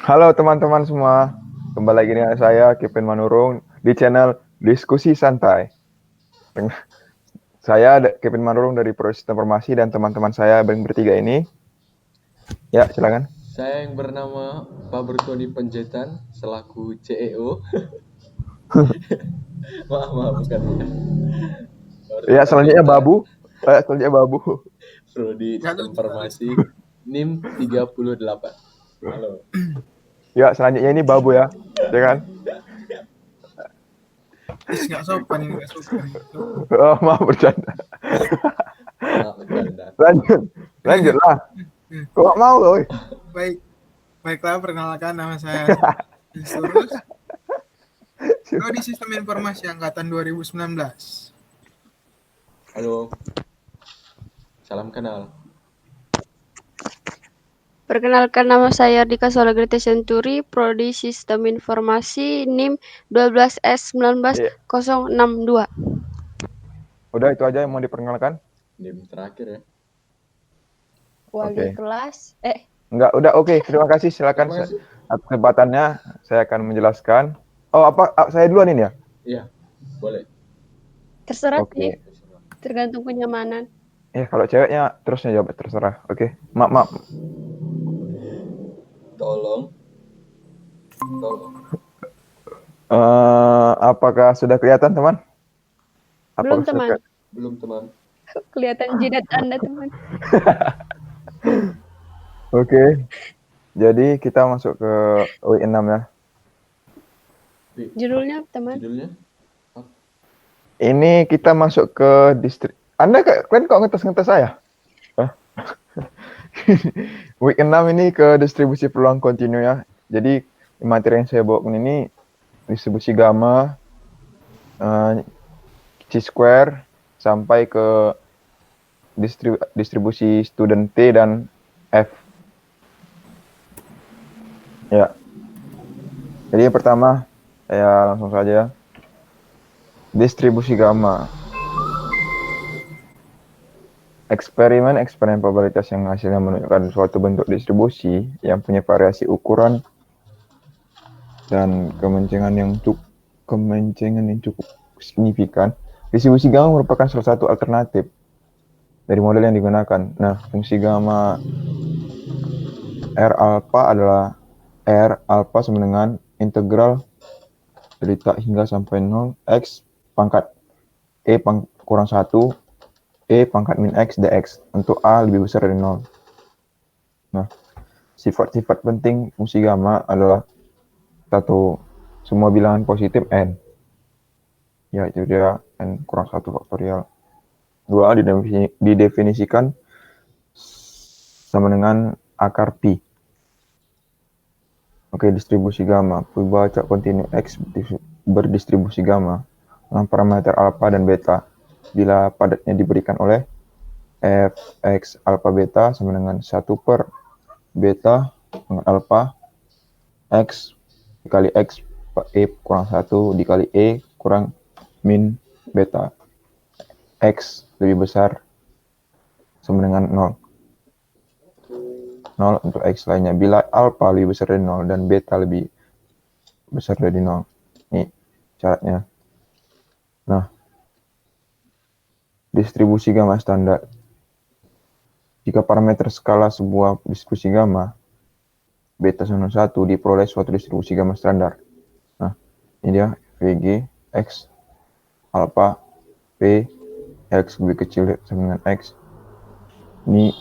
Halo teman-teman semua, kembali lagi dengan saya Kevin Manurung di channel Diskusi Santai. Saya Kevin Manurung dari Proses Informasi dan teman-teman saya bertiga ini. Ya, silakan. Saya yang bernama Pak Bertoni Penjetan selaku CEO. Maaf, bukan. Ya, Bertoni selanjutnya Penjetan, Babu. Selanjutnya Babu. Prodi Gak Sistem lucu, gak lucu. Informasi, NIM 38. Halo. Ya, selanjutnya ini Babu ya. Ya kan? Gak sopan ini, gak sopan. Oh, maaf bercanda. Maaf, bercanda. Lanjut. Lanjutlah. Kok gak mau, woy? Baik, baiklah perkenalkan nama saya Surus. Prodi Sistem Informasi Angkatan 2019. Halo. Salam kenal. Perkenalkan nama saya Dika Solagrete Senturi, Prodi Sistem Informasi NIM 12S19062. Udah itu aja yang mau diperkenalkan? NIM terakhir ya. Wali Oke. kelas. Enggak, udah oke. Terima kasih. Silakan. Terima kasih. Kesempatannya saya akan menjelaskan. Oh, apa saya duluan ini ya? Iya, boleh. Terserah Oke. sih, tergantung kenyamanan. Kalau ceweknya terusnya jawab terserah. Oke. Maaf. Tolong. Apakah sudah kelihatan, teman? Belum, teman. Belum, teman. Kelihatan jidat Anda, teman. Oke. Jadi kita masuk ke UI 6 ya. Judulnya, teman. Judulnya? Ini kita masuk ke distrik. Kalian kok ngetes saya? Hah? Week 6 ini ke distribusi peluang kontinu ya. Jadi materi yang saya bawakan ini distribusi gamma, C-square, sampai ke distribusi student T dan F. Ya. Jadi yang pertama, saya langsung saja. Distribusi gamma. Eksperimen probabilitas yang hasilnya menunjukkan suatu bentuk distribusi yang punya variasi ukuran dan kemencengan yang cukup signifikan. Distribusi gamma merupakan salah satu alternatif dari model yang digunakan. Nah, fungsi gamma R alpha adalah R alpha sama dengan integral dari tak hingga sampai 0 X pangkat E kurang 1 E pangkat min X dx untuk A lebih besar dari 0. Nah, sifat-sifat penting fungsi gamma adalah satu, semua bilangan positif N. Ya, itu dia N kurang 1 faktorial. 2, didefinisikan sama dengan akar pi. Oke, distribusi gamma. Baca kontinu X berdistribusi gamma dengan parameter alpha dan beta bila padatnya diberikan oleh Fx alpha beta sama dengan 1 per beta dengan alpha X dikali X E kurang 1 dikali E kurang min beta. X lebih besar sama dengan 0. 0 untuk X lainnya. Bila alpha lebih besar dari 0 dan beta lebih besar dari 0. Ini syaratnya. Nah, distribusi gamma standar. Jika parameter skala sebuah distribusi gamma beta sama 1 diperoleh suatu distribusi gamma standar. Nah, ini dia VG X alpha P X lebih kecil sama dengan X. Ini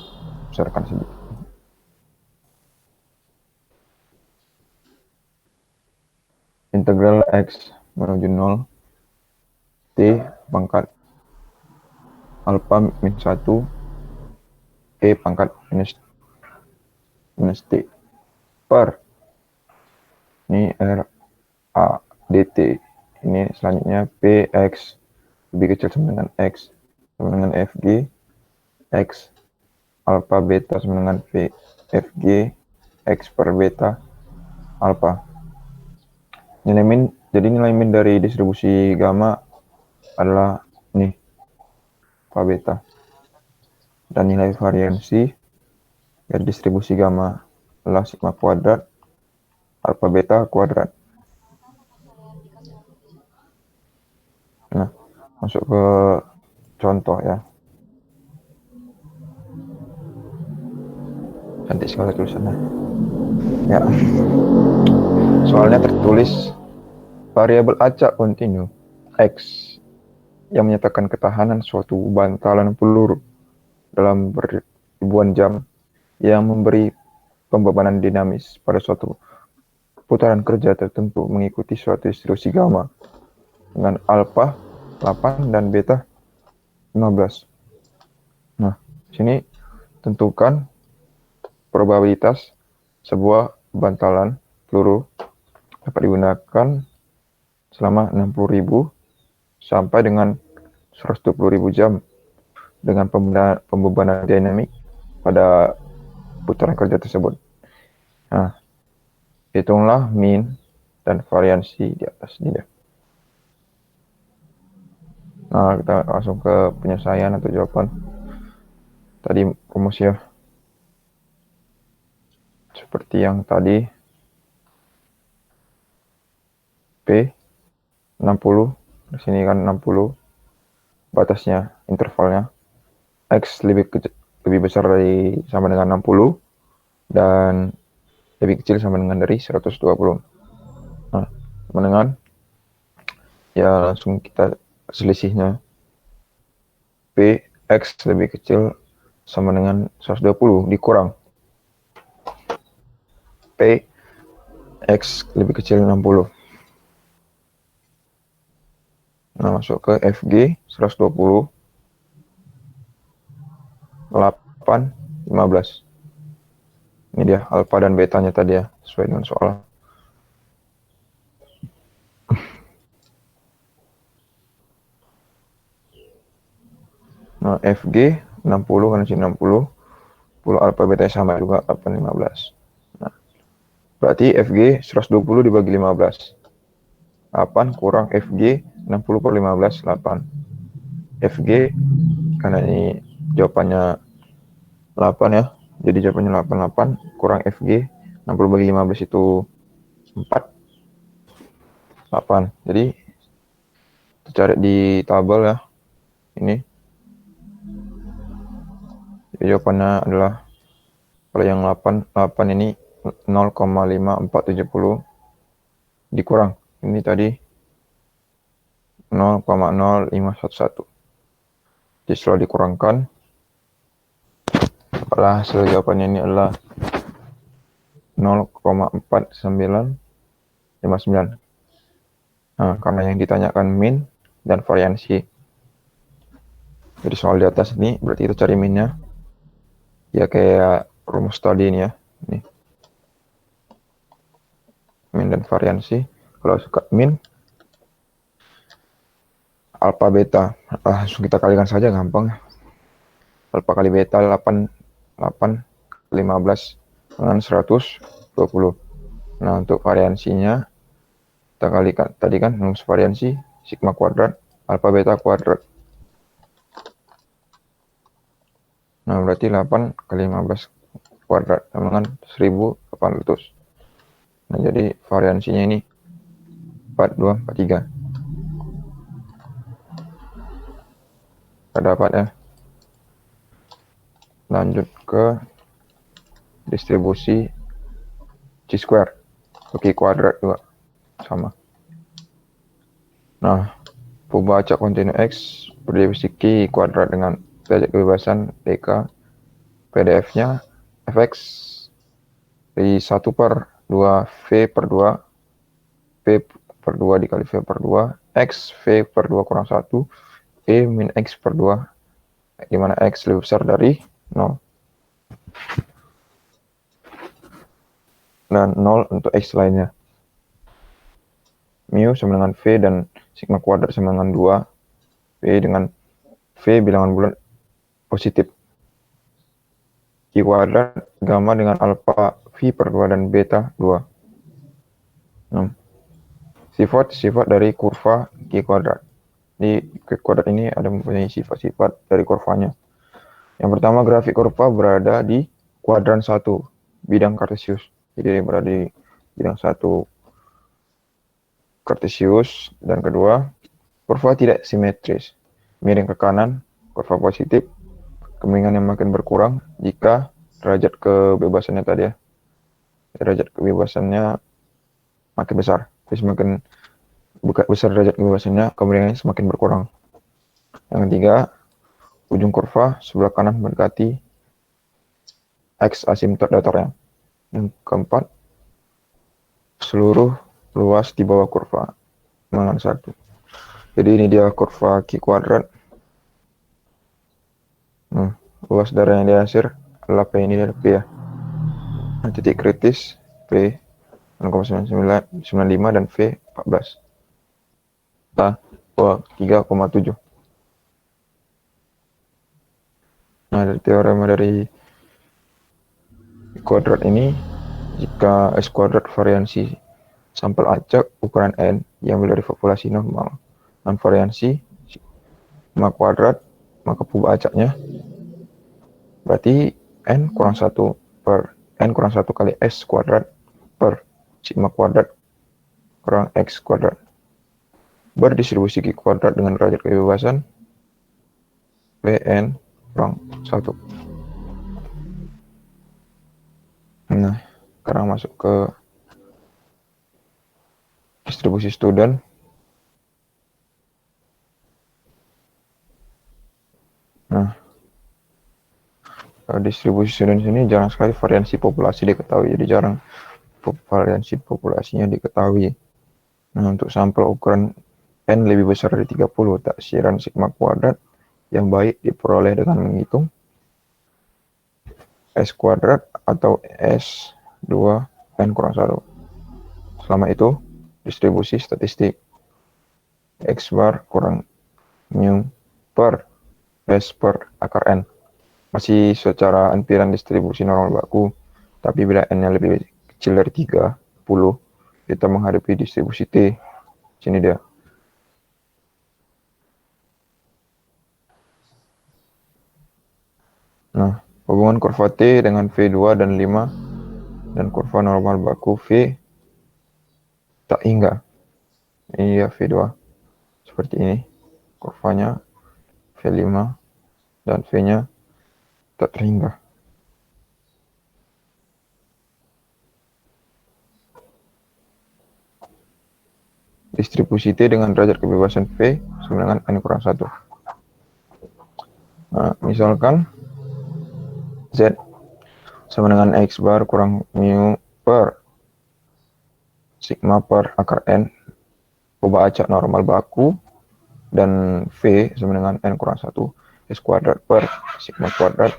besarkan sedikit. Integral X menuju 0 T pangkat alpha min 1 E pangkat minus T per ini R A dt. Ini selanjutnya Px lebih kecil sama dengan X sama dengan Fg X alpha beta sama dengan V Fg X per beta alpha. Jadi nilai min dari distribusi gamma adalah ini alpha beta. Dan nilai variansi dari distribusi gamma adalah sigma kuadrat alfa beta kuadrat. Nah, masuk ke contoh ya. Cantik sekali tulisannya. Ya. Soalnya tertulis variabel acak kontinu X yang menyatakan ketahanan suatu bantalan peluru dalam ribuan jam yang memberi pembebanan dinamis pada suatu putaran kerja tertentu mengikuti suatu distribusi gamma dengan alfa 8 dan beta 15. Nah, sini tentukan probabilitas sebuah bantalan peluru dapat digunakan selama 60.000 sampai dengan 120.000 jam dengan pembebanan dinamik pada putaran kerja tersebut. Nah, hitunglah min dan variansi di atas ini. Nah, kita langsung ke penyelesaian atau jawaban. Tadi rumus ya. Seperti yang tadi. P 60. Di sini kan 60. Batasnya, intervalnya. X lebih besar dari sama dengan 60 dan lebih kecil sama dengan dari 120. Nah, sama dengan ya langsung kita selisihnya P X lebih kecil sama dengan 120 dikurang P X lebih kecil 60. Nah, masuk ke FG 120 8 15. Ini dia alfa dan betanya tadi ya, sesuai dengan soal. Nah, FG 60 kan sini 60. 10 alfa betanya sama juga 8 15. Nah, berarti FG 120 dibagi 15. 8 kurang FG 60 per 15 8. FG karena ini jawabannya 8 ya. Jadi jawabannya 88 kurang FG 60 bagi 15 itu 4. 8. Jadi kita cari di tabel ya. Ini. Jadi jawabannya adalah kalau yang 8 ini 0,5470 dikurang ini tadi 0,0511. Jadi setelah dikurangkan hasil jawabannya ini adalah 0,4959. Nah, karena yang ditanyakan min dan variansi. Jadi soal di atas ini berarti kita cari minnya. Ya kayak rumus tadi ini ya. Ini. Min dan variansi. Kalau suka min alfa beta, langsung kita kalikan saja gampang. Alfa kali beta 8 15 dengan 120. Nah, untuk variansinya kita kalikan tadi kan rumus variansi sigma kuadrat alfa beta kuadrat. Nah, berarti 8 kali 15 kuadrat sama dengan 1800. Nah, jadi variansinya ini 4243. Kita dapat ya. Lanjut ke distribusi Q square. Q kuadrat juga sama. Nah, perubahan acak kontinu X berdistribusi Q kuadrat dengan derajat kebebasan DK. PDF-nya fx dari 1 per 2 V per 2 P per 2 dikali V per 2 X V per 2 kurang 1 E min X per 2 di mana X lebih besar dari 0 dan 0 untuk X lainnya. Mu sama dengan V dan sigma kuadrat sama dengan 2 V dengan V bilangan bulat positif. Q kuadrat gamma dengan alfa V per 2 dan beta 2. Sifat-sifat dari kurva Q kuadrat. Di Q kuadrat ini ada mempunyai sifat-sifat dari kurvanya. Yang pertama, grafik kurva berada di kuadran 1, bidang kartesius. Jadi berada di Bidang 1 kartesius, dan kedua kurva tidak simetris, miring ke kanan, kurva positif, kemiringan yang makin berkurang jika derajat kebebasannya tadi ya, derajat kebebasannya makin besar. Jadi semakin besar derajat kebebasannya, kemiringannya semakin berkurang. Yang ketiga, ujung kurva sebelah kanan mendekati x asimtot datarnya. Yang keempat, seluruh luas di bawah kurva dengan 1. Jadi ini dia kurva Q kuadrat. Luas dari yang dihasil adalah P ini dari P ya. Nah, titik kritis P 0,95 dan V 14. Nah, 3,7. Nah, dari teorema dari kuadrat ini, jika S kuadrat variansi sampel acak ukuran N diambil dari populasi normal dan variansi sigma kuadrat, maka pubah acaknya berarti N kurang 1 per N kurang 1 kali S kuadrat per sigma kuadrat kurang X kuadrat berdistribusi Q kuadrat dengan derajat kebebasan Pn kurang 1. Nah, sekarang masuk ke distribusi student. Nah, distribusi student ini jarang sekali variansi populasi diketahui, jadi jarang variansi populasinya diketahui. Nah, untuk sampel ukuran N lebih besar dari 30, taksiran sigma kuadrat yang baik diperoleh dengan menghitung S kuadrat atau S2 N kurang 1. Selama itu, distribusi statistik X bar kurang mu per S per akar N. Masih secara ampiran distribusi normal baku, tapi bila N-nya lebih kecil dari 30, kita menghadapi distribusi T. Sini dia. Nah, hubungan kurva T dengan V2 dan 5 dan kurva normal baku V tak hingga. Ini ya V2 seperti ini kurvanya, V5 dan V-nya tak terhingga. Distribusi T dengan derajat kebebasan V sama dengan N kurang 1. Nah, misalkan Z sama dengan X bar kurang mu per sigma per akar N, pubah acak normal baku, dan V sama dengan N kurang 1 S kuadrat per sigma kuadrat,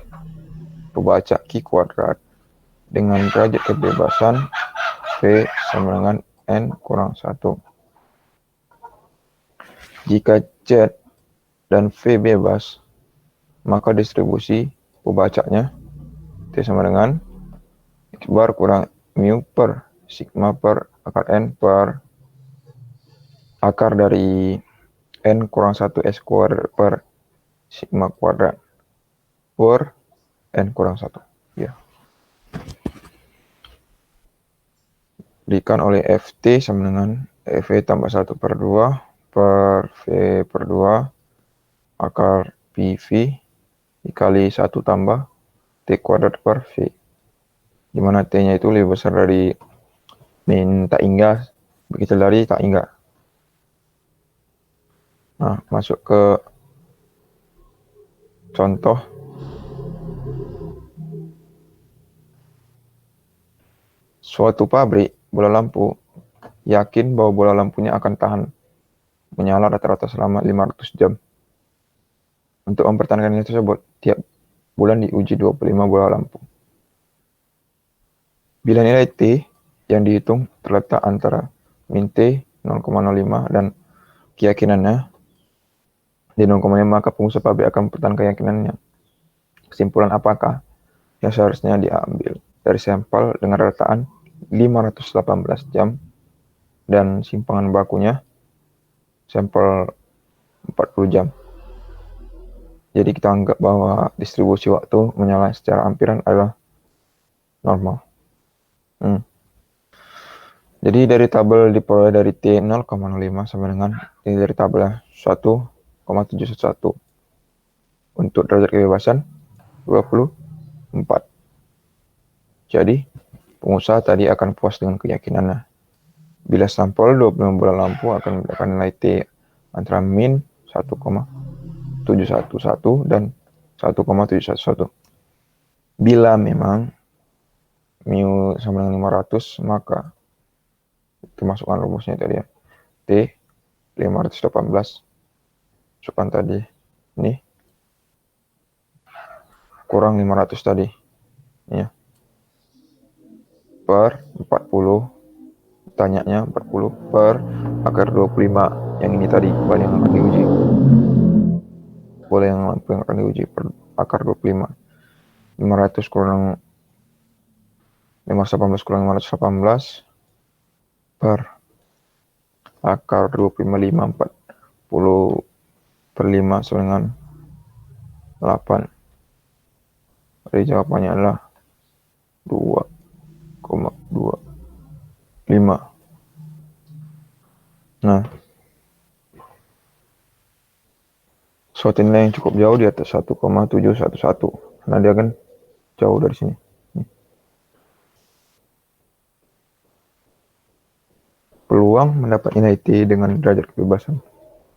pubah acak Q kuadrat, dengan derajat kebebasan V sama dengan N kurang 1. Jika Z dan V bebas, maka distribusi pubah acaknya T sama dengan X bar kurang mu per sigma per akar N per akar dari N kurang 1 S kuadrat per sigma kuadrat per N kurang 1. Ya. Diberikan oleh FT sama dengan FV tambah 1 per 2 per V per 2 akar PV dikali 1 tambah T kuadrat per V, di mana T-nya itu lebih besar dari min tak hingga, begitu dari tak hingga. Nah, masuk ke contoh. Suatu pabrik bola lampu yakin bahwa bola lampunya akan tahan menyala rata-rata selama 500 jam. Untuk mempertahankan nilai tersebut, tiap bulan diuji 25 bola lampu. Bila nilai T yang dihitung terletak antara min T 0,05 dan keyakinannya di 0,5, maka pengusaha pabrik akan mempertahankan keyakinannya. Kesimpulan apakah yang seharusnya diambil dari sampel dengan rataan 518 jam dan simpangan bakunya sampel 40 jam. Jadi kita anggap bahwa distribusi waktu menyala secara ampiran adalah normal. Jadi dari tabel diperoleh dari T 0,05 sama dengan ini dari tabel 1,711. Untuk derajat kebebasan 24. Jadi pengusaha tadi akan puas dengan keyakinannya. Bila sampel 25 bola lampu akan mendapatkan nilai T antara min 1,711 dan 1,711. Bila memang mu sama dengan 500, maka itu masukkan rumusnya tadi ya. T 518 masukkan tadi ini kurang 500 tadi ya, per 40, tanyanya 40 per akar 25 yang ini tadi kembali yang akan diuji, boleh yang akan diuji per akar 25. 500 kurang 518 kurang 518 per akar 25, 40 per 5 sama dengan 8. Jadi jawabannya adalah 2,25. Nah, suatu nilai yang cukup jauh di atas 1,711. Nah, dia kan jauh dari sini. Peluang mendapat nilai T dengan derajat kebebasan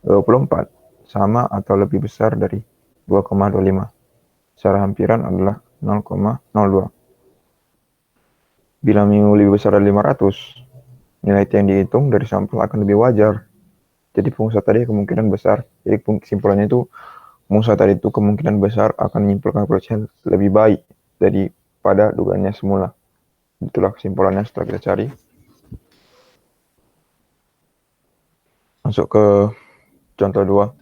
24 sama atau lebih besar dari 2,25. Secara hampiran adalah 0,02. Bila mu lebih besar dari 500, nilai T yang dihitung dari sampel akan lebih wajar. Jadi pengusaha tadi kemungkinan besar. Jadi kesimpulannya itu pengusaha tadi itu kemungkinan besar akan menyimpulkan prosesnya lebih baik daripada dugaannya semula. Itulah kesimpulannya setelah kita cari. Masuk ke contoh 2.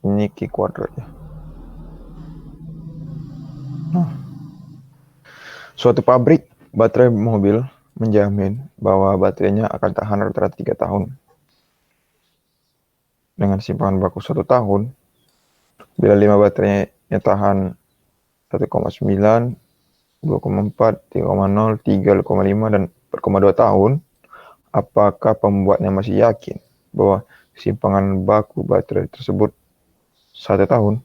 Ini Q kuadrat ya. Nah, suatu pabrik baterai mobil menjamin bahwa baterainya akan tahan rata-rata 3 tahun. Dengan simpanan baku 1 tahun, bila 5 baterainya tahan 1,9, 2,4, 3,0, 3,5, dan 4,2 tahun, apakah pembuatnya masih yakin bahwa simpangan baku baterai tersebut 1 tahun?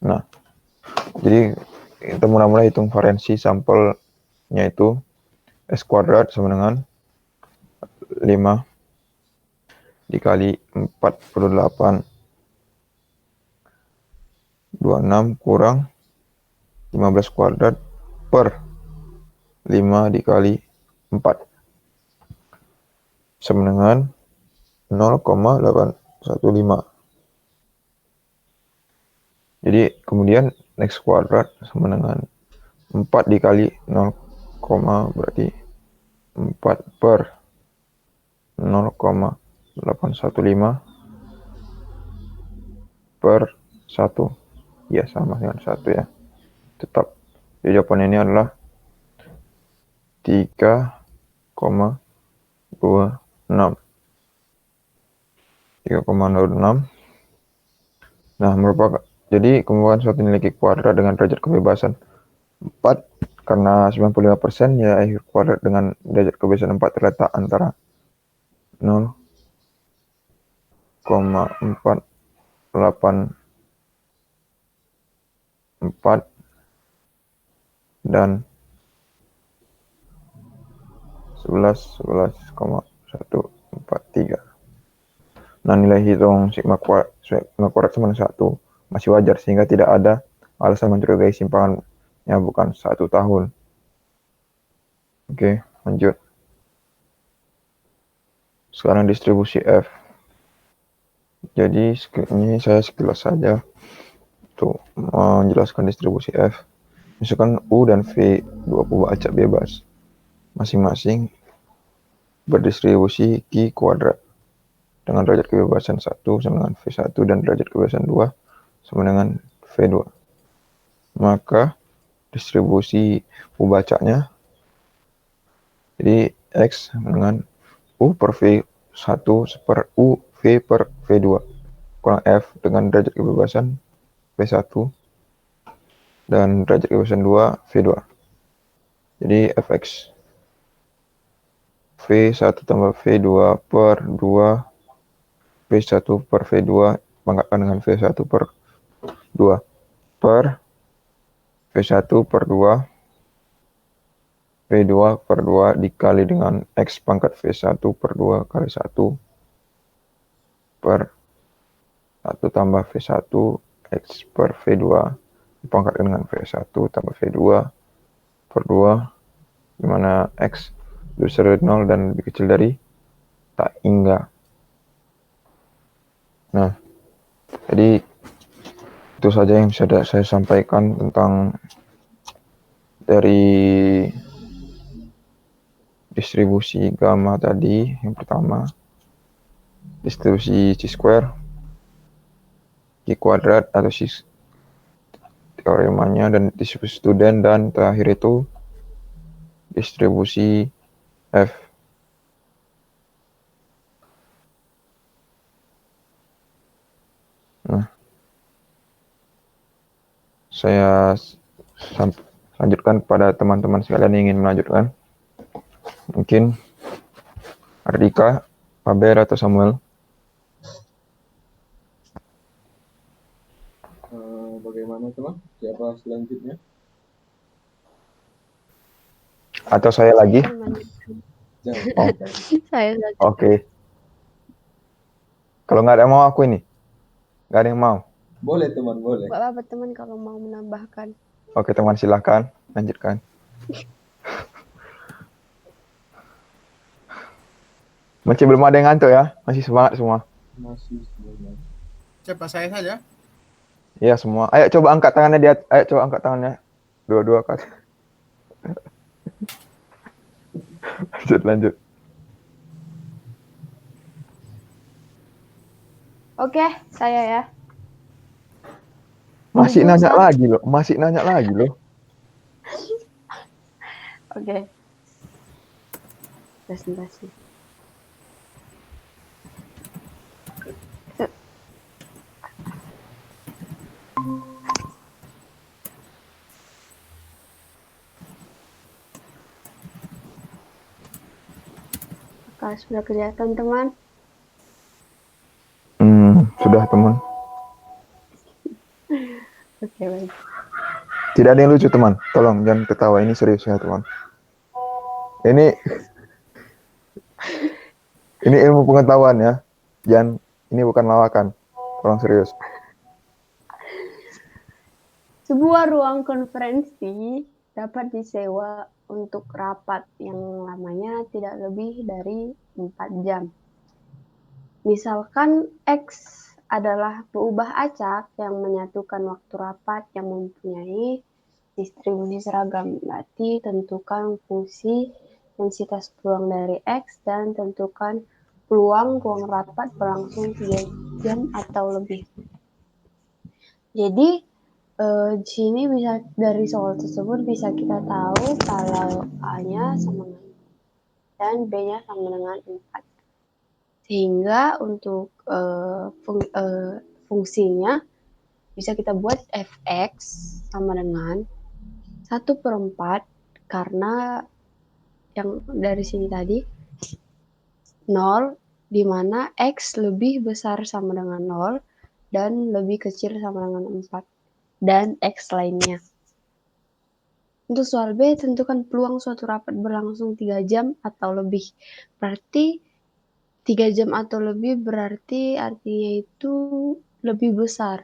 Nah, jadi kita mulai hitung variansi sampelnya itu S kuadrat sama dengan 5 dikali 48 26 kurang 15 kuadrat per 5 dikali 4 sama dengan 0,815. Jadi kemudian X kuadrat sama dengan 4 dikali 0, berarti 4 per 0,815 per 1. Ya, sama dengan 1 ya. Tetap. Jadi jawaban ini adalah 3,26. 3,26. Nah, merupakan jadi kemungkinan suatu nilai Q kuadrat dengan derajat kebebasan 4 karena 95% ya Q kuadrat dengan derajat kebebasan 4 terletak antara 0,484 dan 11,143. Nah, nilai hitung sigma kuadrat sama dengan 1 masih wajar sehingga tidak ada alasan mencurigai simpangannya bukan 1 tahun. Oke, lanjut. Sekarang distribusi F. Jadi ini saya sekilas saja tuh menjelaskan distribusi F. Misalkan U dan V dua pembaca bebas masing-masing berdistribusi Q kuadrat dengan derajat kebebasan 1 sama dengan V1 dan derajat kebebasan 2 sama dengan V2. Maka distribusi U bacanya jadi X dengan U per V1 per U V per V2 kurang F dengan derajat kebebasan V1 dan derajat kebebasan 2 V2. Jadi fx V1 tambah V2 per 2 V1 per V2 pangkatkan dengan V1 per 2 per V1 per 2 V2 per 2 dikali dengan X pangkat V1 per 2 kali 1 per 1 tambah V1 X per V2 dipangkatkan dengan V1 tambah V2 per 2 dimana X lebih besar dari 0 dan lebih kecil dari tak hingga. Nah, jadi itu saja yang bisa saya sampaikan tentang dari distribusi gamma tadi. Yang pertama, distribusi chi-square, chi-kuadrat atau teoremanya, dan distribusi student, dan terakhir itu distribusi F. Nah, saya lanjutkan kepada teman-teman sekalian yang ingin melanjutkan. Mungkin Ardika, Faber, atau Samuel. Bagaimana teman? Siapa selanjutnya? Atau saya lagi? Saya melanjutkan. Jangan. Oh, Saya lanjutkan. oke. Kalau nggak ada yang mau aku ini? Nggak ada yang mau? Boleh teman, boleh. Gak apa-apa teman kalau mau menambahkan. Oke teman, silahkan lanjutkan. Masih belum ada yang ngantuk ya? Masih semangat semua? Masih semuanya. Siapa saya saja? Iya semua. Ayo coba angkat tangannya di atas. Ayo coba angkat tangannya. Dua-dua kan. Lanjut. Oke, saya ya. Masih Jujur, nanya San. lagi loh. Masih nanya lagi loh. Oke. Presentasi. Apakah sudah kelihatan teman? Sudah teman. Oke, baik. Tidak ada yang lucu teman. Tolong jangan ketawa, ini serius ya teman. Ini ilmu pengetahuan ya. Jangan, ini bukan lawakan. Tolong serius. Sebuah ruang konferensi dapat disewa untuk rapat yang lamanya tidak lebih dari 4 jam. Misalkan X adalah peubah acak yang menyatukan waktu rapat yang mempunyai distribusi seragam. Berarti tentukan fungsi densitas peluang dari X dan tentukan peluang ruang rapat berlangsung 3 jam atau lebih. Jadi di sini bisa dari soal tersebut bisa kita tahu kalau A-nya sama dengan dan B-nya sama dengan 4. Sehingga untuk fungsinya bisa kita buat fx sama dengan 1/4 karena yang dari sini tadi 0 di mana x lebih besar sama dengan 0 dan lebih kecil sama dengan 4 dan X lainnya. Untuk soal B, tentukan peluang suatu rapat berlangsung 3 jam atau lebih. Berarti 3 jam atau lebih berarti artinya itu lebih besar.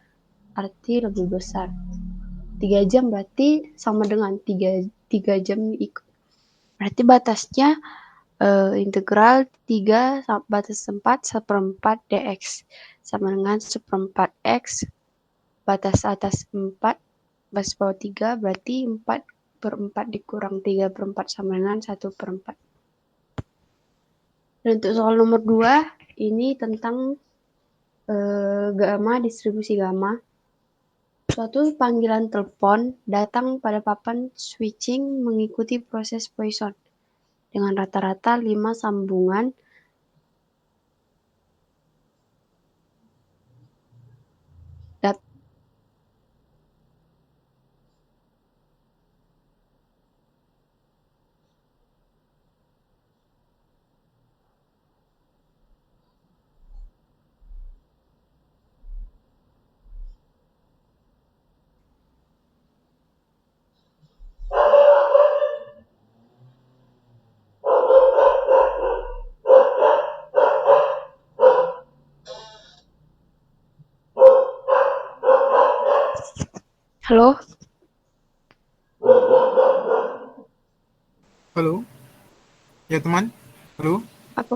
Arti lebih besar. 3 jam berarti sama dengan 3 jam ikut. Berarti batasnya integral 3 batas 4 1/4 dx sama dengan 1/4 x batas atas 4 batas bawah 3 berarti 4/4 dikurang 3/4 sama dengan 1/4. Dan untuk soal nomor 2 ini tentang gamma, distribusi gamma. Suatu panggilan telepon datang pada papan switching mengikuti proses Poisson dengan rata-rata 5 sambungan Halo, Halo, ya teman. Halo. apa?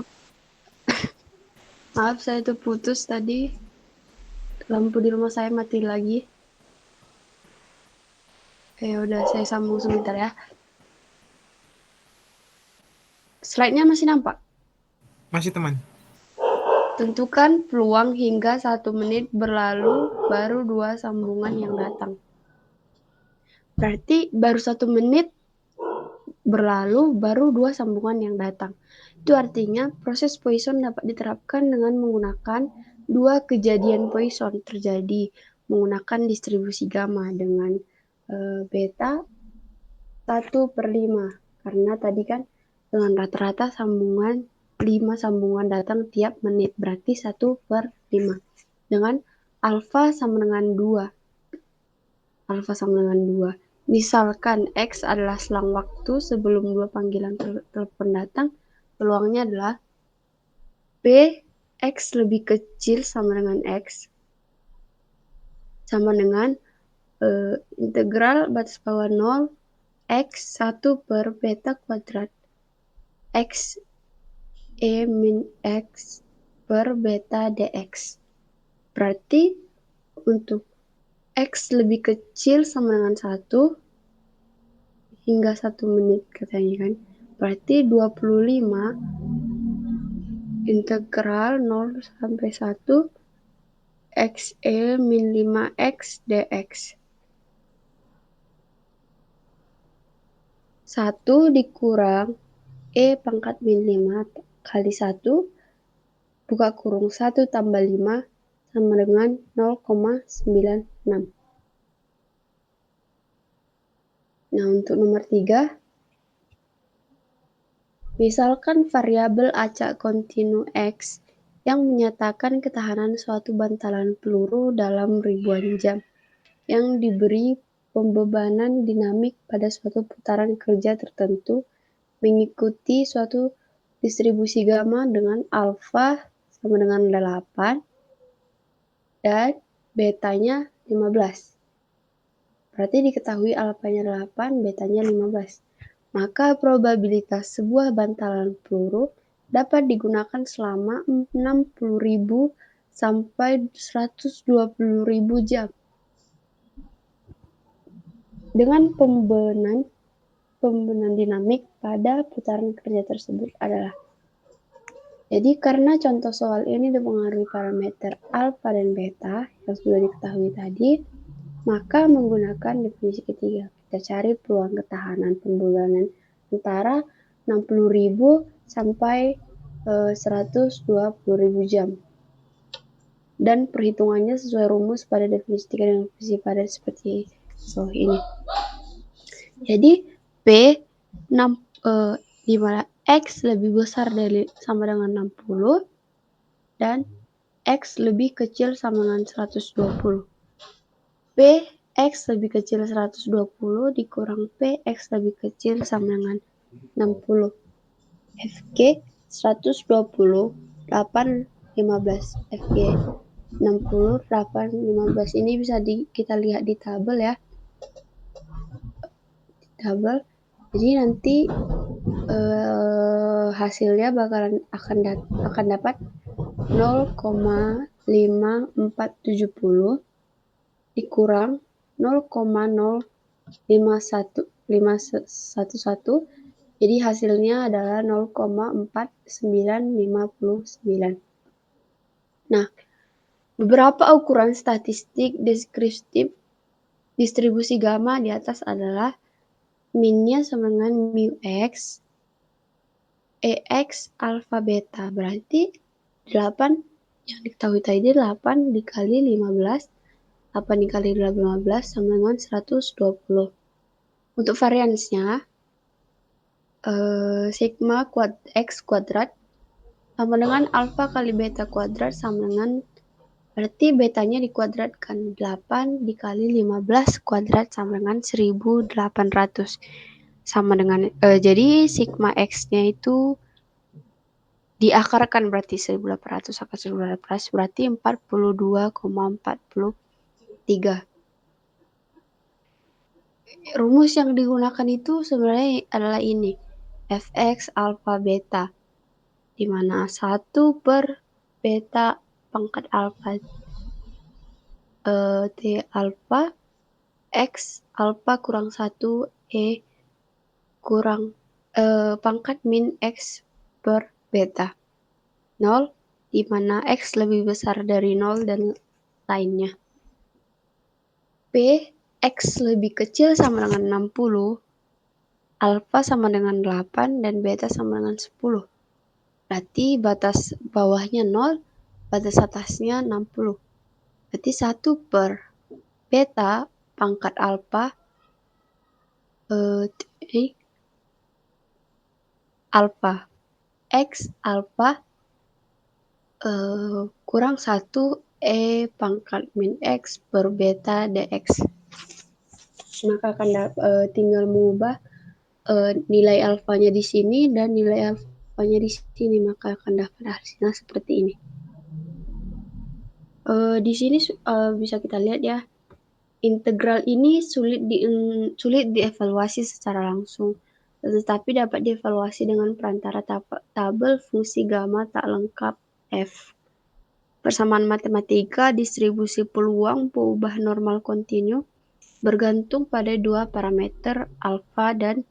Maaf, saya tuh putus tadi. Lampu di rumah saya mati lagi. Ya udah, saya sambung sebentar ya. Slide-nya masih nampak? Masih teman. Tentukan peluang hingga 1 menit berlalu, baru 2 sambungan yang datang. Berarti baru 1 menit berlalu, baru 2 sambungan yang datang. Itu artinya proses Poisson dapat diterapkan dengan menggunakan 2 kejadian Poisson terjadi menggunakan distribusi gamma dengan beta 1/5. Karena tadi kan dengan rata-rata sambungan 5 sambungan datang tiap menit, berarti 1/5. Dengan alfa sama dengan 2. Alfa sama dengan 2. Misalkan X adalah selang waktu sebelum 2 panggilan telepon datang, peluangnya adalah P X lebih kecil sama dengan X sama dengan integral batas bawah 0 X 1 per beta kuadrat X E min X per beta dx. Berarti untuk X lebih kecil sama dengan 1 hingga 1 menit katanya kan. Berarti 25 integral 0 sampai 1 X E min 5X dx. 1 dikurang E pangkat min 5 kali 1 buka kurung 1 tambah 5 sama dengan 0,96. Nah, untuk nomor 3, misalkan variabel acak kontinu X yang menyatakan ketahanan suatu bantalan peluru dalam ribuan jam yang diberi pembebanan dinamik pada suatu putaran kerja tertentu mengikuti suatu distribusi gamma dengan alfa sama dengan 8 dan betanya 15. Berarti diketahui alfanya 8, betanya 15. Maka probabilitas sebuah bantalan peluru dapat digunakan selama 60.000 sampai 120.000 jam. Dengan pembebanan dinamik pada putaran kerja tersebut adalah. Jadi karena contoh soal ini dipengaruhi parameter alfa dan beta yang sudah diketahui tadi, maka menggunakan definisi ketiga. Kita cari peluang ketahanan pembebanan antara 60.000 sampai 120.000 jam. Dan perhitungannya sesuai rumus pada definisi 3 dan definisi padat seperti ini. Jadi P di mana X lebih besar dari sama dengan 60 dan X lebih kecil sama dengan 120. P X lebih kecil 120 dikurang P X lebih kecil sama dengan 60. FG 120 8 15. FG 60 8 15. Ini bisa kita lihat di tabel ya. Di tabel. Jadi nanti hasilnya akan dapat 0,5470 dikurang 0,0511. Jadi hasilnya adalah 0,4959. Nah, beberapa ukuran statistik deskriptif distribusi gamma di atas adalah minnya sama dengan mu x, EX alfa beta. Berarti 8 yang diketahui tadi 8 dikali 15. 8 dikali 15 sama dengan 120. Untuk variansnya, sigma x kuadrat sama dengan alfa kali beta kuadrat sama dengan, berarti betanya dikuadratkan. 8 dikali 15 kuadrat sama dengan 1800. Sama dengan, jadi sigma x-nya itu diakarkan berarti 1800 akar 1800 berarti 42,43. rumus yang digunakan itu sebenarnya adalah ini. Fx alfa beta. Di mana 1 per beta pangkat alfa T alfa X alfa kurang 1 E kurang pangkat min X per beta 0, di mana X lebih besar dari 0 dan lainnya. P, X lebih kecil sama dengan 60, alfa sama dengan 8, dan beta sama dengan 10. Berarti batas bawahnya 0, batas atasnya 60. Berarti 1 per beta pangkat alfa alfa X alfa kurang 1 E pangkat min X per beta dx. Maka akan tinggal mengubah nilai alfanya di sini dan nilai alfanya di sini, maka akan dapat hasilnya seperti ini. Di sini bisa kita lihat ya, integral ini sulit dievaluasi secara langsung, tetapi dapat dievaluasi dengan perantara tabel fungsi gamma tak lengkap F. Persamaan matematika distribusi peluang perubahan normal kontinu bergantung pada dua parameter alfa dan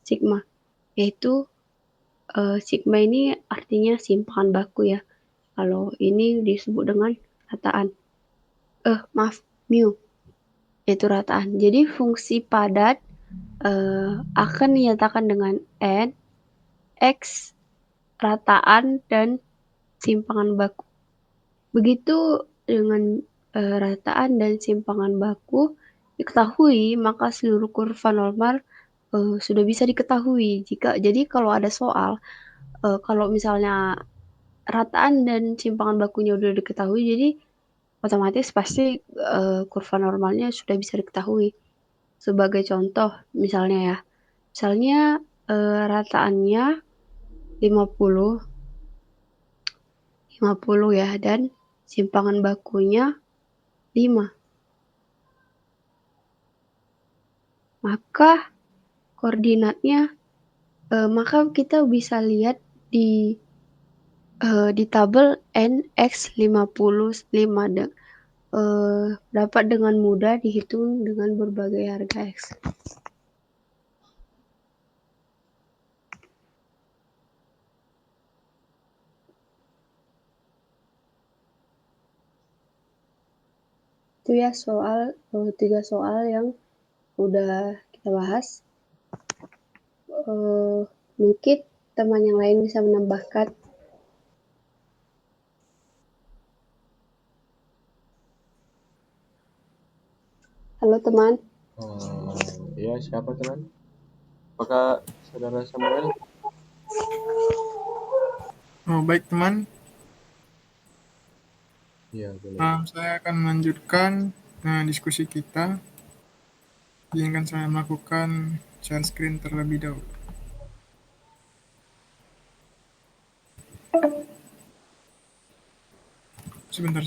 sigma, yaitu sigma ini artinya simpangan baku ya. Kalau ini disebut dengan rataan. Mu, yaitu rataan. Jadi fungsi padat akan dinyatakan dengan n, x, rataan, dan simpangan baku. Begitu dengan rataan dan simpangan baku diketahui, maka seluruh kurva normal sudah bisa diketahui. Jadi kalau ada soal, kalau misalnya rataan dan simpangan bakunya udah diketahui, jadi otomatis pasti kurva normalnya sudah bisa diketahui. Sebagai contoh, misalnya rataannya 50 ya, dan simpangan bakunya 5. Maka koordinatnya, maka kita bisa lihat di tabel NX55 dapat dengan mudah dihitung dengan berbagai harga X. Itu ya tiga soal yang udah kita bahas. Mungkin teman yang lain bisa menambahkan. Halo teman. Ya, siapa teman? Apakah saudara Samuel? Oh, baik teman. Iya, boleh. Saya akan melanjutkan diskusi kita. Izinkan saya melakukan share screen terlebih dahulu. Sebentar.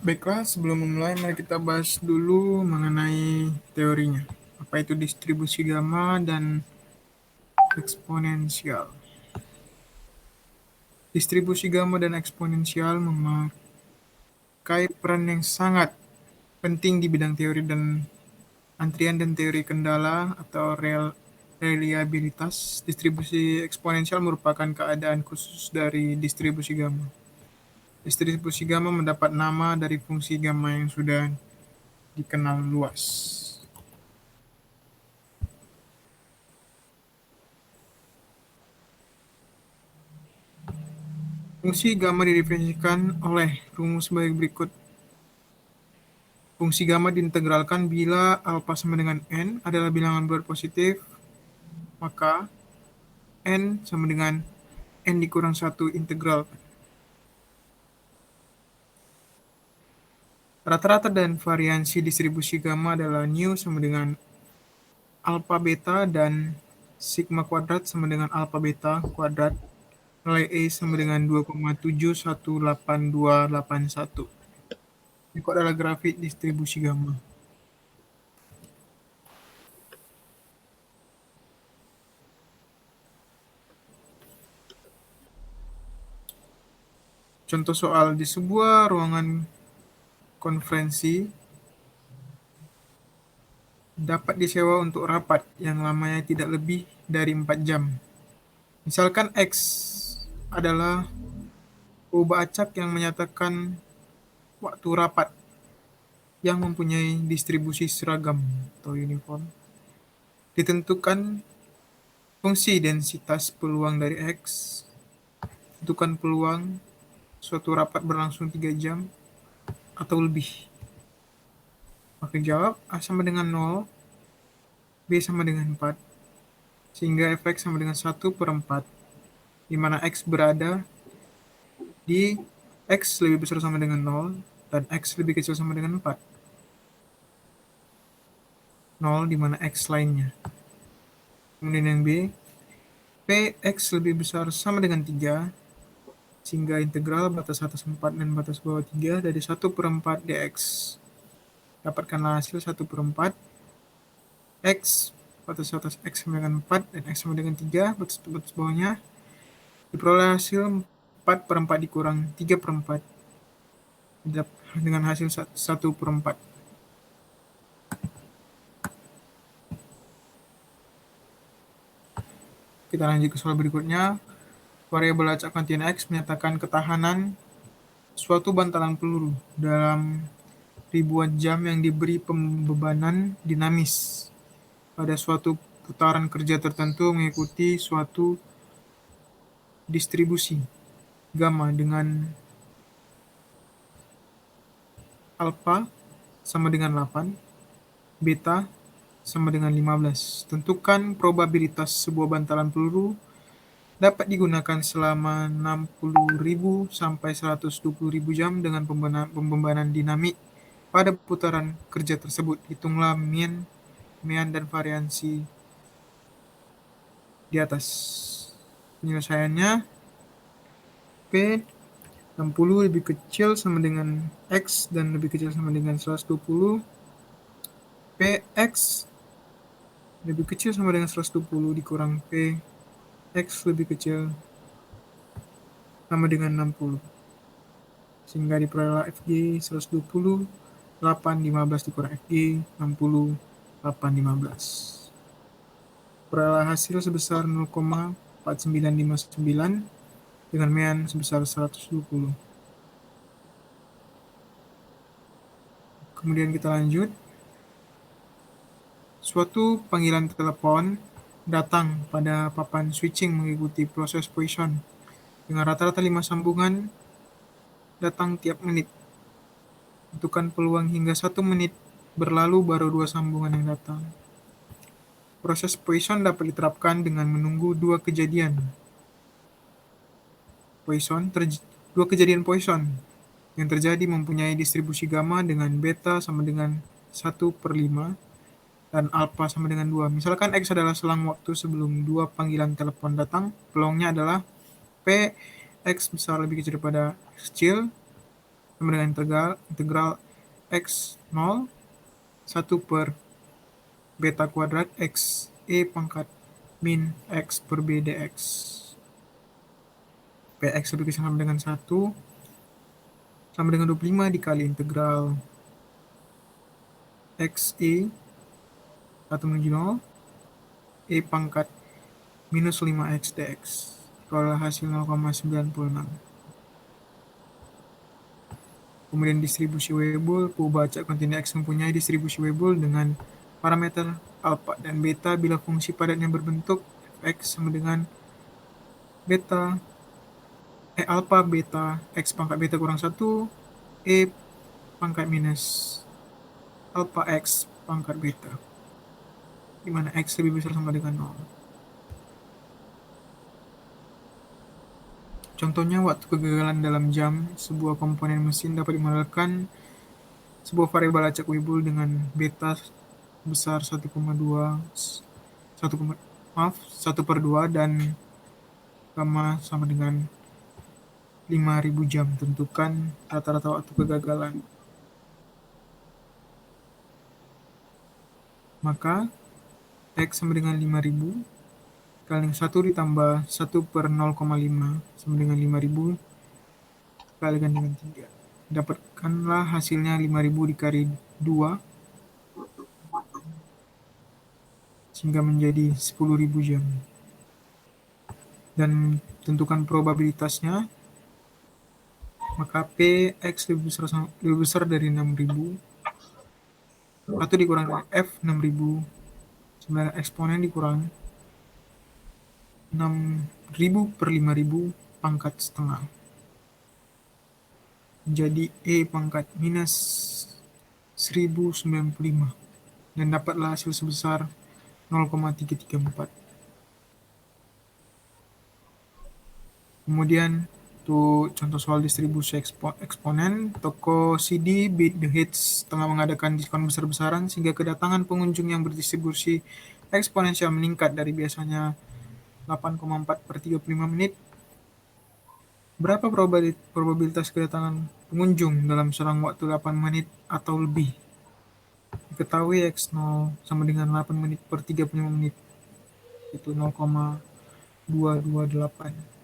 Baiklah, sebelum memulai mari kita bahas dulu mengenai teorinya. Apa itu distribusi gamma dan eksponensial. Distribusi gamma dan eksponensial memakai peran yang sangat penting di bidang teori dan antrian dan teori kendala atau reliabilitas. Distribusi eksponensial merupakan keadaan khusus dari distribusi gamma. Distribusi gamma mendapat nama dari fungsi gamma yang sudah dikenal luas. Fungsi gamma didefinisikan oleh rumus sebagai berikut. Fungsi gamma diintegralkan bila alfa sama dengan n adalah bilangan bulat positif, maka n sama dengan n dikurang 1 integral. Rata-rata dan variansi distribusi gamma adalah nu sama dengan alfa beta dan sigma kuadrat sama dengan alfa beta kuadrat. Nilai E sama dengan 2,7188281. Berikut adalah grafik distribusi gamma. Contoh soal, di sebuah ruangan konferensi dapat disewa untuk rapat yang lamanya tidak lebih dari 4 jam. Misalkan X adalah ubah acak yang menyatakan waktu rapat yang mempunyai distribusi seragam atau uniform. Ditentukan fungsi densitas peluang dari X. Tentukan peluang suatu rapat berlangsung 3 jam atau lebih. Maka jawab A sama dengan 0, B sama dengan 4, sehingga Fx sama dengan 1/4, di mana X berada di X lebih besar sama dengan 0, dan X lebih kecil sama dengan 4. 0 di mana X lainnya. Kemudian yang B, Px lebih besar sama dengan 3, sehingga integral batas atas 4 dan batas bawah 3 dari 1/4 dx. Dapatkanlah hasil 1/4 X, batas atas X sama dengan 4, dan X sama dengan 3, batas bawahnya. Diperoleh hasil 4/4 dikurang 3/4, dengan hasil 1/4. Kita lanjut ke soal berikutnya. Variabel acak kuantitas X menyatakan ketahanan suatu bantalan peluru dalam ribuan jam yang diberi pembebanan dinamis pada suatu putaran kerja tertentu mengikuti suatu distribusi gamma dengan alfa sama dengan 8, beta sama dengan 15. Tentukan probabilitas sebuah bantalan peluru dapat digunakan selama 60.000 sampai 120.000 jam dengan pembebanan dinamik pada putaran kerja tersebut. Hitunglah mean dan variansi di atas. Penyelesaiannya, P 60 lebih kecil sama dengan X dan lebih kecil sama dengan 120. Px lebih kecil sama dengan 120 dikurang P X lebih kecil sama dengan 60. Sehingga diperoleh FG 120, 8, 15 dikurang FG 60, 8, 15. Peroleh hasil sebesar 0,4959 dengan mean sebesar 120. Kemudian kita lanjut. Suatu panggilan telepon datang pada papan switching mengikuti proses Poisson dengan rata-rata 5 sambungan datang tiap menit. Tentukan peluang hingga 1 menit berlalu baru 2 sambungan yang datang. Proses Poisson dapat diterapkan dengan menunggu dua kejadian Poisson yang terjadi mempunyai distribusi gamma dengan beta sama dengan 1/5 dan alfa sama dengan 2. Misalkan X adalah selang waktu sebelum dua panggilan telepon datang, peluangnya adalah P X besar lebih kecil daripada X kecil sama dengan integral X 0 1 per beta kuadrat X E pangkat min X per B dx. Px lebih kecil sama dengan 1 sama dengan 25 dikali integral X E atau menuju 0 E pangkat minus 5x dx. Kalau hasil 0,96. Kemudian distribusi Weibull, perubahan acak kontinu X mempunyai distribusi Weibull dengan parameter alpha dan beta bila fungsi padatnya berbentuk X sama dengan beta alpha beta X pangkat beta kurang 1 E pangkat minus alpha X pangkat beta, di mana X lebih besar sama dengan 0. Contohnya, waktu kegagalan dalam jam, sebuah komponen mesin dapat dimodelkan sebuah variabel acak Weibull dengan beta besar 1,2 1/2 dan gamma sama dengan 5.000 jam. Tentukan rata-rata waktu kegagalan. Maka X sama dengan 5.000 kali 1 ditambah 1/0,5 sama dengan 5.000 kalikan dengan 3. Dapatkanlah hasilnya 5.000 dikali 2 sehingga menjadi 10.000 jam. Dan tentukan probabilitasnya. Maka Px lebih besar dari 6.000. 1 dikurang dari F 6.000. Sebenarnya eksponen dikurang 6.000 per 5.000 pangkat setengah. Jadi E pangkat minus 1095. Dan dapatlah hasil sebesar 0,334. Kemudian untuk contoh soal distribusi eksponen, toko CD Beat the Hits tengah mengadakan diskon besar-besaran sehingga kedatangan pengunjung yang berdistribusi eksponensial meningkat dari biasanya 8,4 per 35 menit. Berapa probabilitas kedatangan pengunjung dalam selang waktu 8 menit atau lebih? Diketahui X0 sama dengan 8 menit per 35 menit, itu 0,228.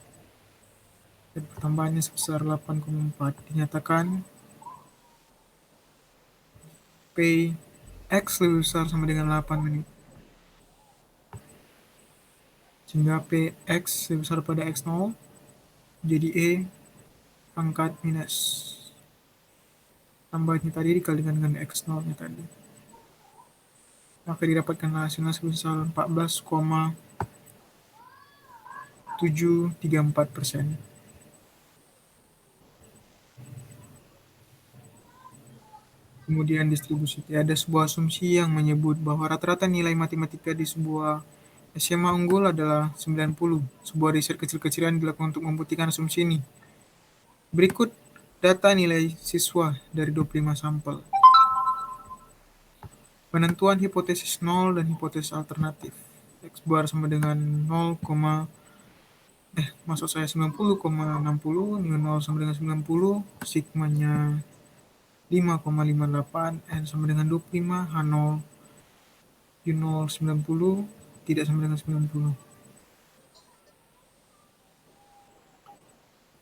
Dan pertambahannya sebesar 8,4. Dinyatakan Px lebih besar sama dengan 8 menit. Sehingga Px lebih besar pada X0. Jadi E pangkat minus. Tambahnya tadi dikalikan dengan X0-nya tadi. Maka didapatkan hasilnya sebesar 14,734%. Kemudian distribusi T. Ada sebuah asumsi yang menyebut bahwa rata-rata nilai matematika di sebuah SMA unggul adalah 90. Sebuah riset kecil-kecilan dilakukan untuk membuktikan asumsi ini. Berikut data nilai siswa dari 25 sampel. Penentuan hipotesis 0 dan hipotesis alternatif. X bar sama dengan 90,60, nu 0 sama dengan 90, sigmanya 5,58, N sama dengan 25, H0, U0 90, tidak sama dengan 90.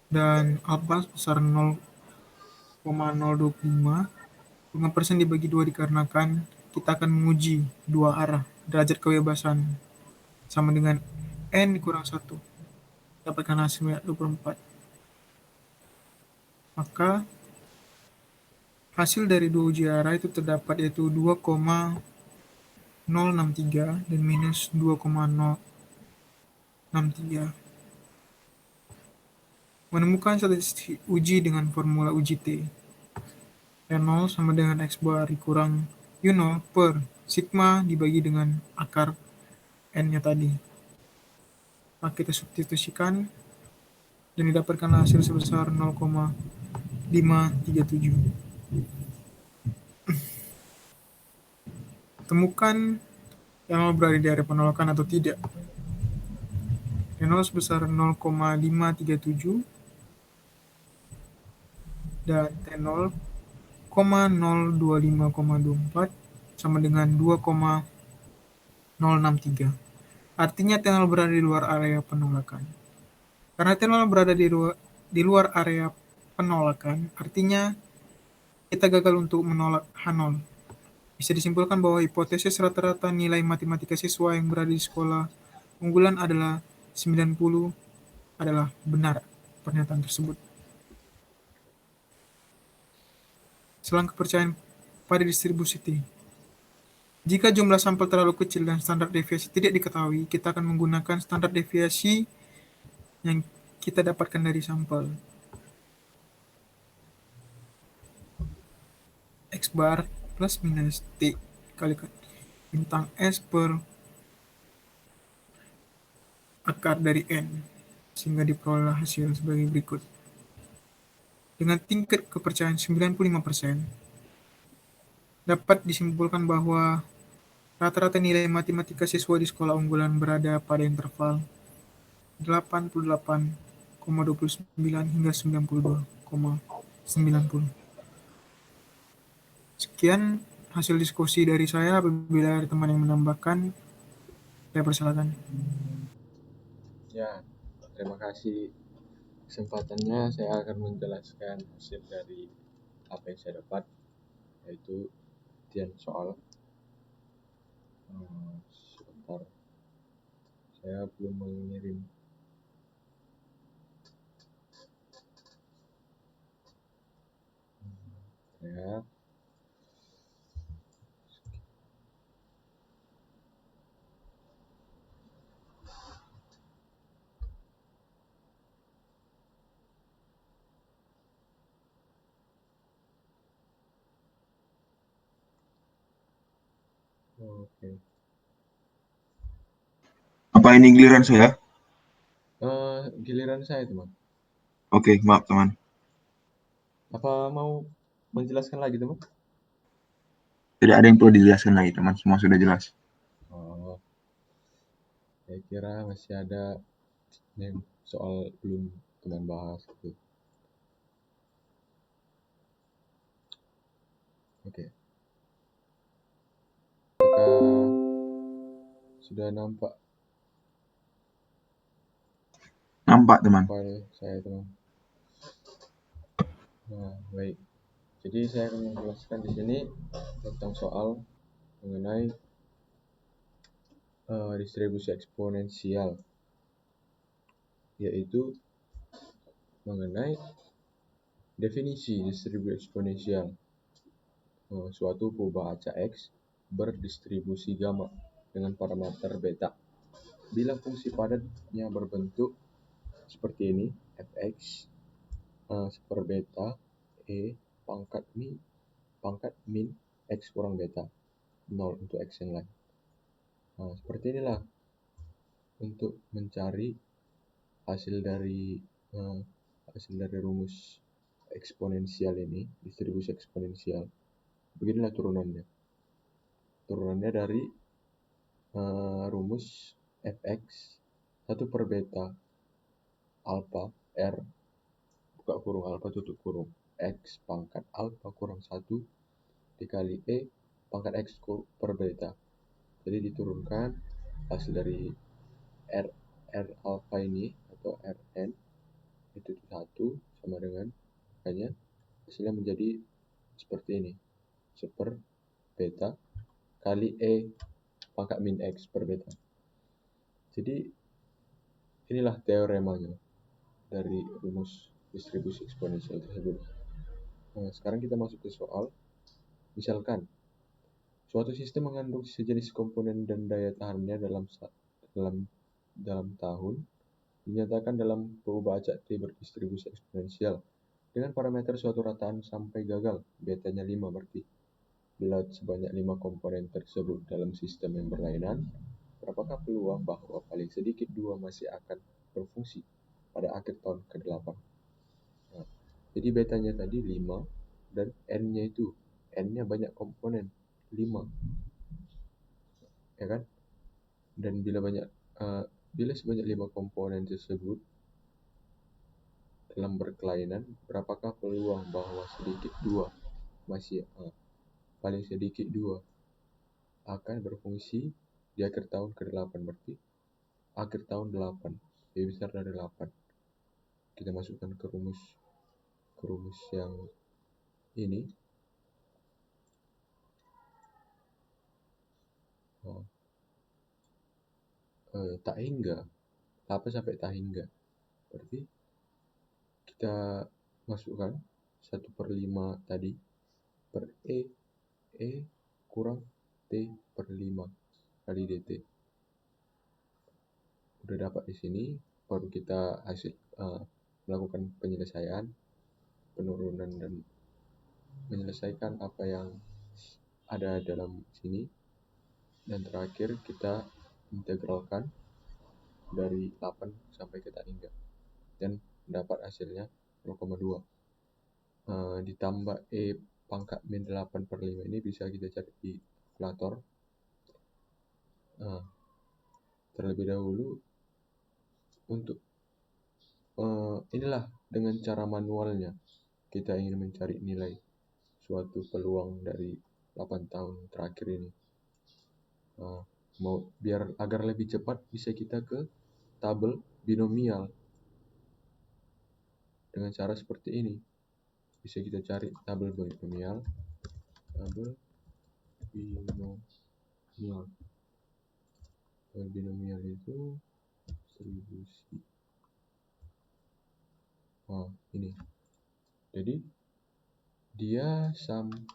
Dan alpha sebesar 0,025. 5% dibagi 2 dikarenakan kita akan menguji dua arah. Derajat kebebasan sama dengan N dikurang 1. Dapatkan hasilnya 24. Maka hasil dari dua uji arah itu terdapat yaitu 2,063 dan minus 2,063. Menemukan statistik uji dengan formula uji T. R0 sama dengan X bar dikurang U0 per sigma dibagi dengan akar N-nya tadi. Maka kita substitusikan dan didapatkan hasil sebesar 0,537. Temukan R0 berada di area penolakan atau tidak. R0 sebesar 0,537 dan T0, 025,24 sama dengan 2,063. Artinya T0 berada di luar area penolakan. Karena T0 berada di luar area penolakan, artinya kita gagal untuk menolak H0. Bisa disimpulkan bahwa hipotesis rata-rata nilai matematika siswa yang berada di sekolah unggulan adalah 90 adalah benar pernyataan tersebut. Selang kepercayaan pada distribusi T. Jika jumlah sampel terlalu kecil dan standar deviasi tidak diketahui, kita akan menggunakan standar deviasi yang kita dapatkan dari sampel. X bar plus minus T kalikan bintang S per akar dari N, sehingga diperoleh hasil sebagai berikut. Dengan tingkat kepercayaan 95%, dapat disimpulkan bahwa rata-rata nilai matematika siswa di sekolah unggulan berada pada interval 88,29 hingga 92,90. Sekian hasil diskusi dari saya. Apabila ada teman yang menambahkan, saya persilakan. Ya, terima kasih kesempatannya. Saya akan menjelaskan hasil dari apa yang saya dapat, yaitu tian soal. Sebentar, saya belum mengirim. Ya, oke. Apa ini giliran saya? Giliran saya, teman. Oke, maaf teman. Apa mau menjelaskan lagi, teman? Tidak ada yang perlu dijelaskan lagi teman, semua sudah jelas. Oh, saya kira masih ada yang soal belum teman bahas gitu. Oke. Apakah sudah nampak Nampak teman. file saya, teman? Nah, baik. Jadi saya akan menjelaskan di sini tentang soal mengenai distribusi eksponensial, yaitu mengenai definisi distribusi eksponensial. Suatu perubahan acak X berdistribusi gamma dengan parameter beta. Bila fungsi padatnya berbentuk seperti ini, fx per beta e pangkat min x kurang beta 0 untuk x yang lain. Seperti inilah untuk mencari hasil dari rumus eksponensial ini, distribusi eksponensial. Beginilah turunannya. Turunannya dari rumus fx 1 per beta alpha r buka kurung alpha tutup kurung x pangkat alpha kurang 1 dikali e pangkat x per beta. Jadi diturunkan hasil dari r alpha ini atau rn itu 1 sama dengan, makanya hasilnya menjadi seperti ini, 1 beta kali e pangkat min x per beta. Jadi inilah teoremanya dari rumus distribusi eksponensial tersebut. Sekarang kita masuk ke soal. Misalkan suatu sistem mengandung sejenis komponen dan daya tahannya dalam tahun dinyatakan dalam perubahan acak T berdistribusi eksponensial dengan parameter suatu rataan sampai gagal, betanya 5 berarti. Bila sebanyak 5 komponen tersebut dalam sistem yang berlainan, berapakah peluang bahwa paling sedikit 2 masih akan berfungsi pada akhir tahun ke-8? Jadi betanya tadi 5 dan n-nya itu, n-nya banyak komponen 5, ya kan? Dan bila sebanyak 5 komponen tersebut dalam berkelainan, berapakah peluang bahwa sedikit 2 masih paling sedikit 2 akan berfungsi di akhir tahun ke-8, berarti akhir tahun 8 lebih besar dari 8. Kita masukkan ke rumus yang ini. tak hingga 8 sampai tak hingga, berarti kita masukkan 1/5 tadi per E kurang T per 5 kali dt. Udah dapat di sini, baru kita melakukan penyelesaian, penurunan dan menyelesaikan apa yang ada dalam sini, dan terakhir kita integralkan dari 8 sampai ke tak hingga dan dapat hasilnya 0,2. Ditambah E pangkat min 8 per 5 ini bisa kita cari di kalkulator. Terlebih dahulu untuk inilah dengan cara manualnya kita ingin mencari nilai suatu peluang dari 8 tahun terakhir ini. Agar lebih cepat bisa kita ke tabel binomial dengan cara seperti ini. Bisa kita cari tabel binomial. Tabel binomial itu distribusi. Ini. Jadi dia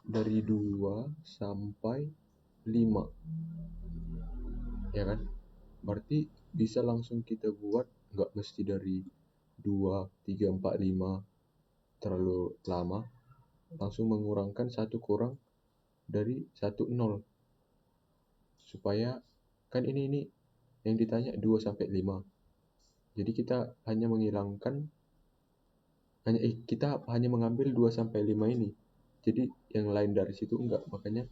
dari 2 sampai 5. Ya kan? Berarti bisa langsung kita buat, nggak mesti dari 2, 3, 4, 5 terlalu lama. Langsung mengurangkan 1 kurang dari 1, 0. Supaya kan ini yang ditanya 2 sampai 5. Jadi kita hanya mengambil 2 sampai 5 ini. Jadi yang lain dari situ enggak. Makanya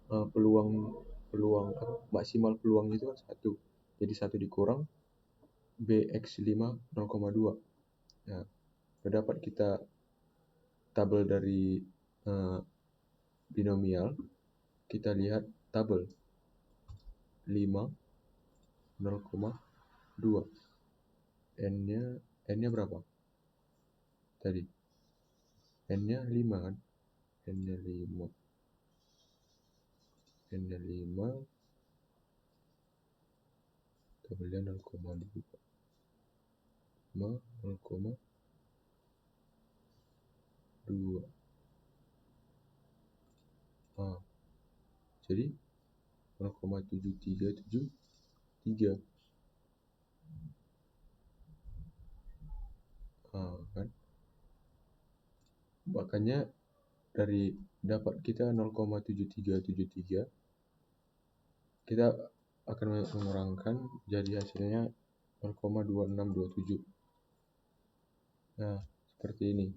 peluang maksimal peluang itu kan 1. Jadi 1 dikurang BX5 0,2. Nah, dapat kita tabel dari binomial. Kita lihat tabel 5 0,2. N-nya berapa? Tadi N-nya 5 kan? N-nya 5 tabelnya 0,2 jadi 0,7373 kan? Makanya dari dapat kita 0,7373 kita akan mengurangkan jadi hasilnya 0,2627. Nah, seperti ini.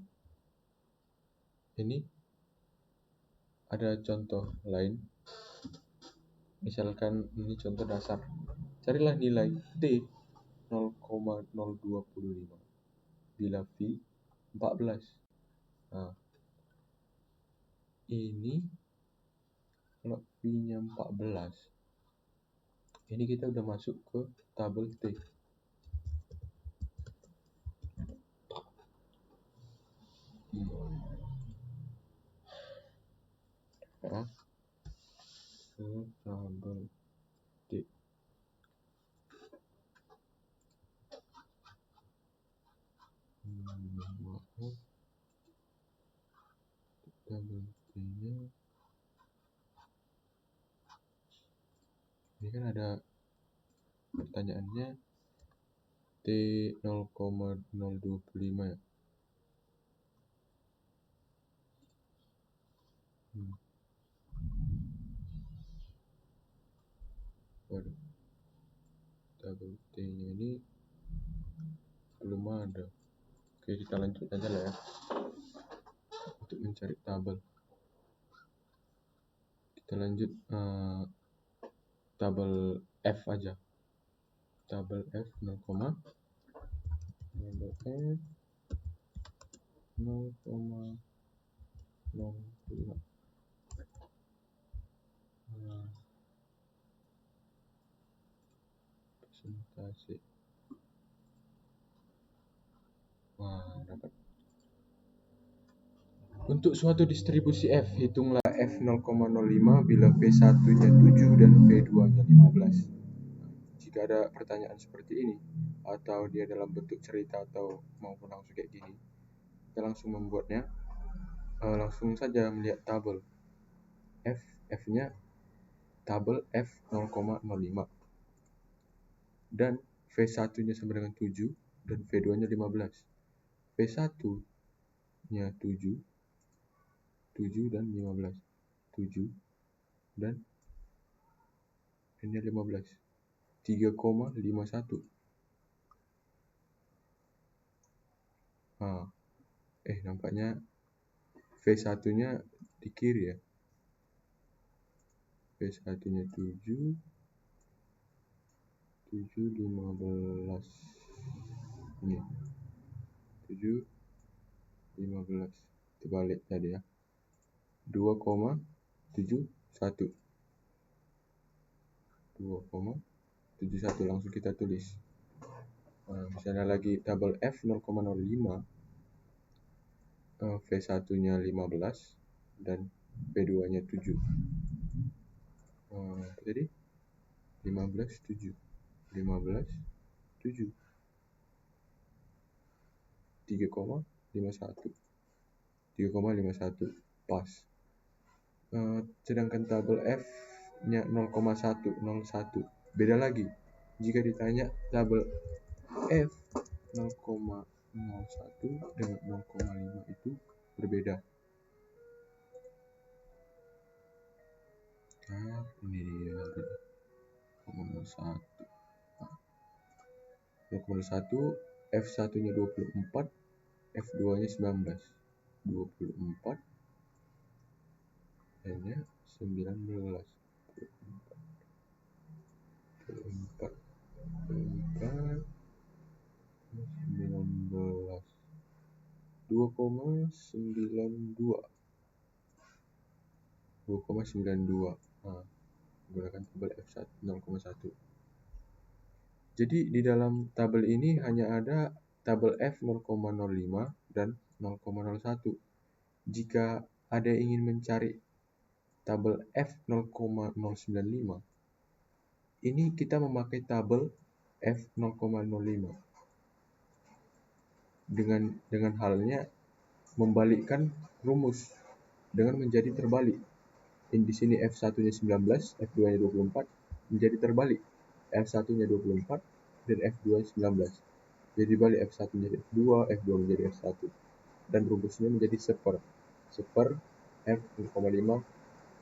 Ini ada contoh lain. Misalkan ini contoh dasar. Carilah nilai T 0,025 bila V 14. Nah, ini kalau V-nya 14, ini kita udah masuk ke tabel T. Ya, ke tabel T. Tabel T-nya ini kan ada pertanyaannya T 0,025 ya. Waduh, tabel T-nya ini belum ada. Oke, kita lanjut aja lah ya untuk mencari tabel. Kita lanjut tabel F aja. Tabel F 0,025. Presentasi. Dapat. Untuk suatu distribusi F, hitunglah F 0,05 bila V1-nya 7 dan V2-nya 15. jika ada pertanyaan seperti ini, atau dia dalam bentuk cerita atau maupun langsung kayak gini, kita langsung membuatnya, langsung saja melihat tabel F-nya tabel F0,05 dan V1-nya sama dengan 7 dan V2-nya 15. V1-nya 7 dan 15. 7 dan ini 15. 3,51. Nampaknya V1-nya di kiri ya. V1-nya 7, 15. Ini 7, 15. Terbalik tadi ya. 2,71. 2,71 langsung kita tulis. Misalnya lagi tabel F0,05, V1-nya 15 dan V2-nya 7. Apa tadi? 15, 7. 15, 7. 3,51. 3,51. Pas. Sedangkan tabel F-nya 0,101. Beda lagi. Jika ditanya tabel F 0,01 dengan 0,5 itu berbeda. Ini dia 0,01. 0,1, F1-nya 24, F2-nya 19. 24, N-nya 19. 24, 19. 2,92. 2,92. Gunakan tabel F1 0,1. Jadi di dalam tabel ini hanya ada tabel F 0,05 dan 0,01. Jika ada yang ingin mencari tabel F 0,095, ini kita memakai tabel F 0,05. Dengan halnya membalikkan rumus dengan menjadi terbalik. Di sini F1-nya 19, F2-nya 24 menjadi terbalik. F1-nya 24 dan F2-nya 19. Jadi balik F1 menjadi F2, F2 menjadi F1. Dan rumusnya menjadi seper F 0,5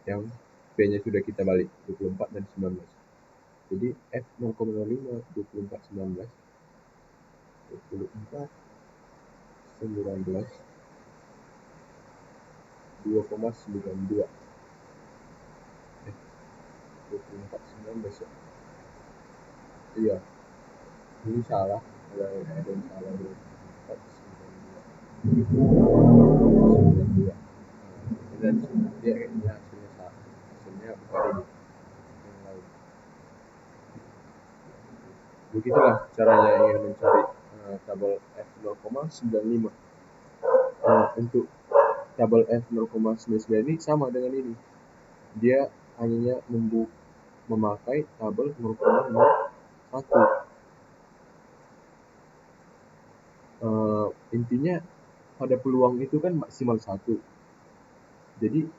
yang P-nya sudah kita balik 24 dan 19. Jadi F 0,05 24 19 24 19 2,92. 24 19 ya. Iya. Ini salah. Ada yang salah 24 92. Dan dia hasilnya salah. Hasilnya bukan ini. Yang lain. Begitulah caranya ingin mencari tabel F 0,95. Untuk tabel F 0,99 ini sama dengan ini. Dia hanya memakai tabel 0,01. Intinya pada peluang itu kan maksimal 1. Jadi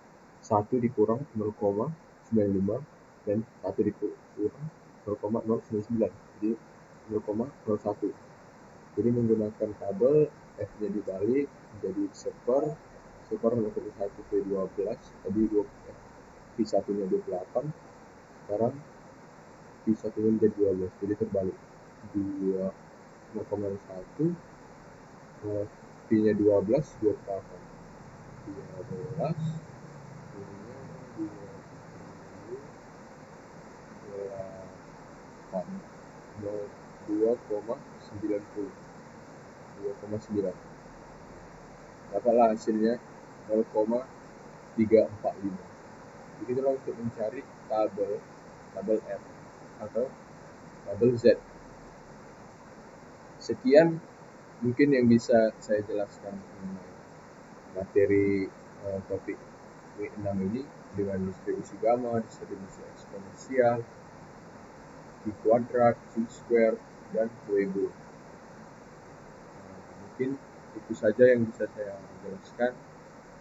1 dikurang 0,95 dan 1 dikurang 0,099. Jadi 0,01. Jadi menggunakan tabel F-nya dibalik menjadi seper 0,1 ke 12. Tadi P1-nya 28. Sekarang P1-nya menjadi 12. Jadi terbalik. 0,1 P-nya 12, 28. 12 P-nya 2,90. 2,9. Dapatlah hasilnya 0,345. Begitulah untuk mencari tabel F atau tabel Z. Sekian mungkin yang bisa saya jelaskan mengenai materi topik W6 ini dengan distribusi gamma, distribusi eksponensial, Q kuadrat, Q square, dan Weibo. Mungkin itu saja yang bisa saya jelaskan.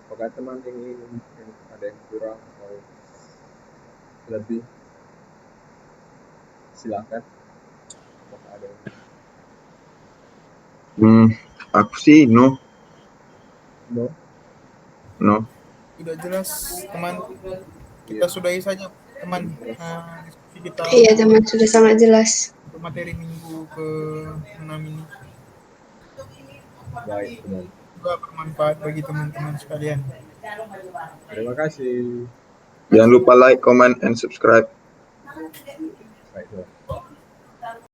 Apakah teman ingin ada yang kurang atau lebih? Silakan. Apakah ada yang Aku sih no. no? Sudah jelas, teman. Kita sudahi saja, teman, diskusi kita Iya, teman, sudah sangat jelas. untuk materi minggu ke-6 ini. Baik, teman. Semoga bermanfaat bagi teman-teman sekalian. Terima kasih. Jangan lupa like, comment, and subscribe. Baik, teman.